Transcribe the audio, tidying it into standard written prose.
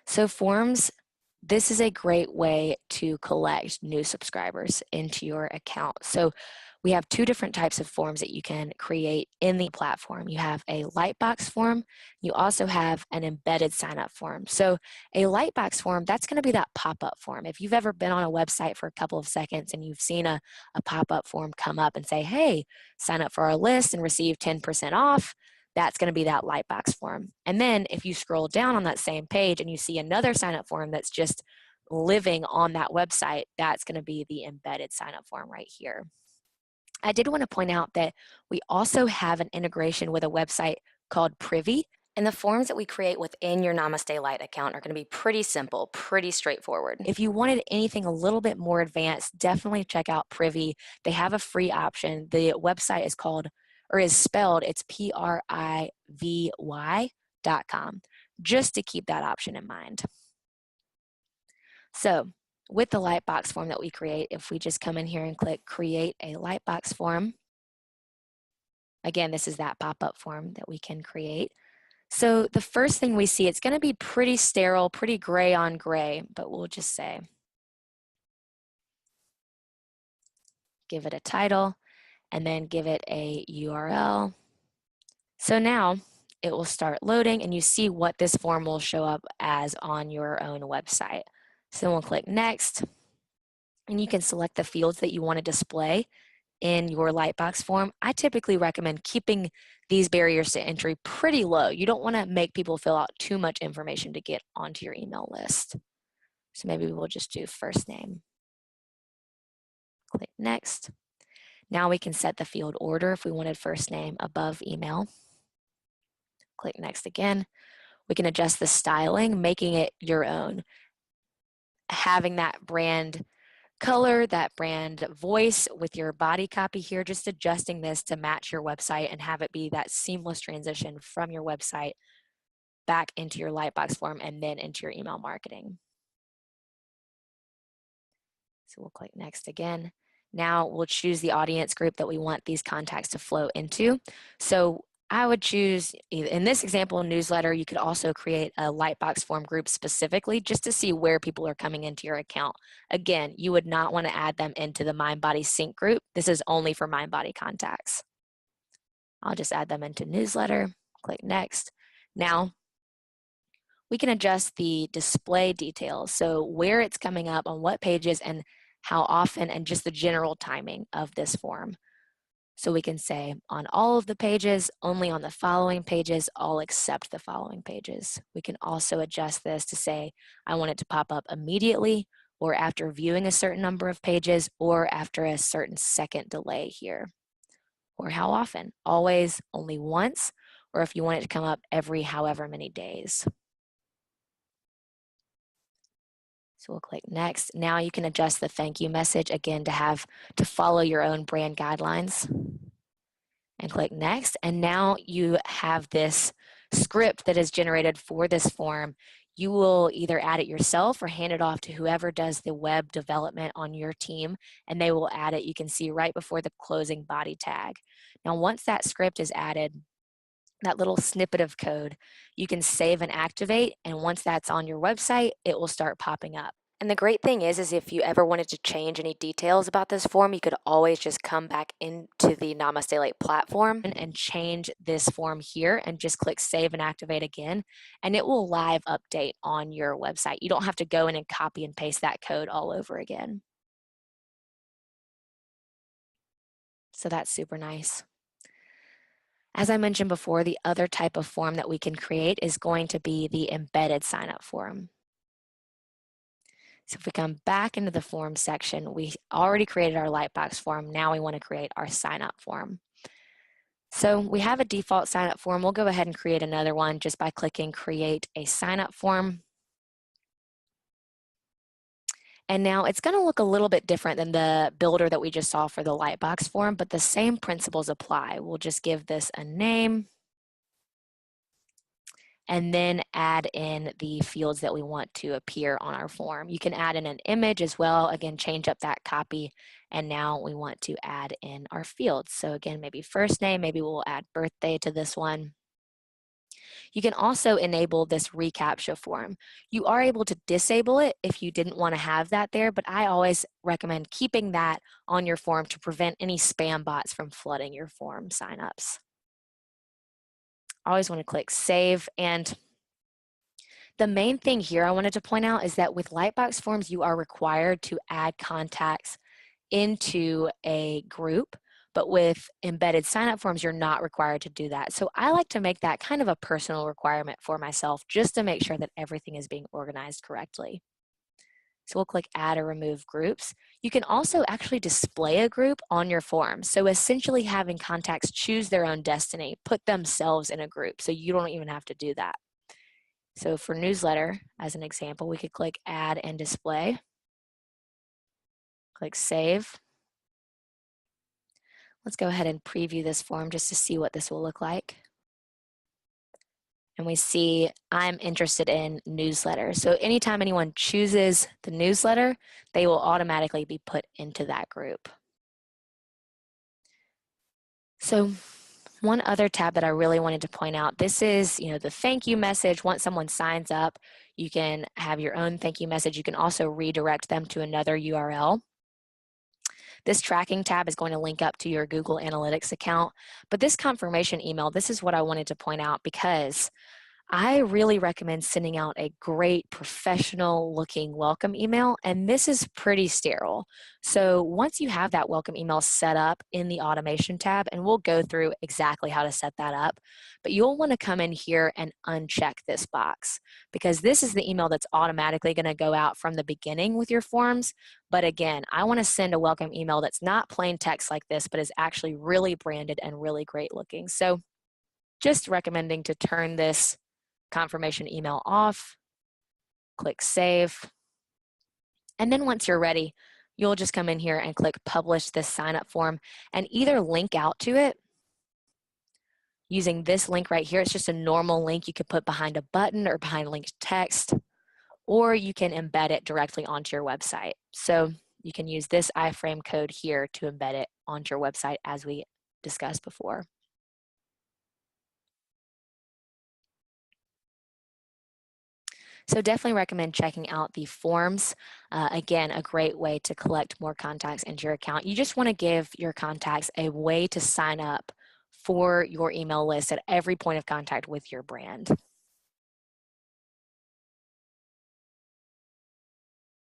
So forms, this is a great way to collect new subscribers into your account. So we have two different types of forms that you can create in the platform. You have a Lightbox form. You also have an embedded sign-up form. So a Lightbox form, that's going to be that pop-up form. If you've ever been on a website for a couple of seconds and you've seen a pop-up form come up and say, hey, sign up for our list and receive 10% off, that's going to be that Lightbox form. And then if you scroll down on that same page and you see another sign-up form that's just living on that website, that's going to be the embedded sign-up form right here. I did want to point out that we also have an integration with a website called Privy, and the forms that we create within your Namaste Light account are going to be pretty simple, pretty straightforward. If you wanted anything a little bit more advanced, definitely check out Privy. They have a free option. The website is called, or is spelled, it's privy.com, just to keep that option in mind. So with the Lightbox form that we create, if we just come in here and click Create a Lightbox form, again, this is that pop-up form that we can create. So the first thing we see, it's going to be pretty sterile, pretty gray on gray, but we'll just say, give it a title, and then give it a URL. So now it will start loading, and you see what this form will show up as on your own website. So then we'll click Next, and you can select the fields that you want to display in your Lightbox form. I typically recommend keeping these barriers to entry pretty low. You don't want to make people fill out too much information to get onto your email list. So maybe we'll just do first name. Click Next. Now we can set the field order if we wanted first name above email. Click Next again. We can adjust the styling, making it your own. Having that brand color, that brand voice with your body copy here, just adjusting this to match your website and have it be that seamless transition from your website back into your Lightbox form and then into your email marketing. So we'll click Next again. Now we'll choose the audience group that we want these contacts to flow into. So I would choose, in this example, newsletter. You could also create a Lightbox form group specifically just to see where people are coming into your account. Again, you would not want to add them into the MindBody Sync group. This is only for MindBody contacts. I'll just add them into newsletter, click Next. Now, we can adjust the display details, so where it's coming up, on what pages, and how often, and just the general timing of this form. So we can say on all of the pages, only on the following pages, all except the following pages. We can also adjust this to say, I want it to pop up immediately, or after viewing a certain number of pages, or after a certain second delay here. Or how often, always, only once, or if you want it to come up every however many days. So we'll click Next. Now you can adjust the thank you message again to follow your own brand guidelines. And click Next. And now you have this script that is generated for this form. You will either add it yourself or hand it off to whoever does the web development on your team, and they will add it. You can see right before the closing body tag. Now, once that script is added, that little snippet of code, you can save and activate, and once that's on your website, it will start popping up. And the great thing is if you ever wanted to change any details about this form, you could always just come back into the Namaste Light platform and change this form here and just click Save and Activate again, and it will live update on your website. You don't have to go in and copy and paste that code all over again. So that's super nice. As I mentioned before, the other type of form that we can create is going to be the embedded sign-up form. So if we come back into the form section, we already created our Lightbox form. Now we want to create our sign-up form. So we have a default sign-up form. We'll go ahead and create another one just by clicking Create a Sign-up Form. And now it's going to look a little bit different than the builder that we just saw for the Lightbox form, but the same principles apply. We'll just give this a name and then add in the fields that we want to appear on our form. You can add in an image as well. Again, change up that copy. And now we want to add in our fields. So again, maybe first name, maybe we'll add birthday to this one. You can also enable this reCAPTCHA form. You are able to disable it if you didn't want to have that there, but I always recommend keeping that on your form to prevent any spam bots from flooding your form signups. I always want to click save, and the main thing here I wanted to point out is that with Lightbox Forms, you are required to add contacts into a group, but with embedded sign-up forms, you're not required to do that. So I like to make that kind of a personal requirement for myself just to make sure that everything is being organized correctly. So we'll click add or remove groups. You can also actually display a group on your form. So essentially having contacts choose their own destiny, put themselves in a group, so you don't even have to do that. So for newsletter, as an example, we could click add and display. Click save. Let's go ahead and preview this form just to see what this will look like. And we see I'm interested in newsletter. So anytime anyone chooses the newsletter, they will automatically be put into that group. So one other tab that I really wanted to point out, this is, the thank you message. Once someone signs up, you can have your own thank you message. You can also redirect them to another URL. This tracking tab is going to link up to your Google Analytics account, but this confirmation email, this is what I wanted to point out because I really recommend sending out a great professional looking welcome email, and this is pretty sterile. So once you have that welcome email set up in the automation tab, and we'll go through exactly how to set that up, but you'll want to come in here and uncheck this box because this is the email that's automatically going to go out from the beginning with your forms. But again, I want to send a welcome email that's not plain text like this, but is actually really branded and really great looking. So just recommending to turn this confirmation email off, click save. And then once you're ready, you'll just come in here and click publish this sign up form and either link out to it using this link right here. It's just a normal link you could put behind a button or behind linked text, or you can embed it directly onto your website. So you can use this iframe code here to embed it onto your website as we discussed before. So definitely recommend checking out the forms. Again, a great way to collect more contacts into your account. You just want to give your contacts a way to sign up for your email list at every point of contact with your brand.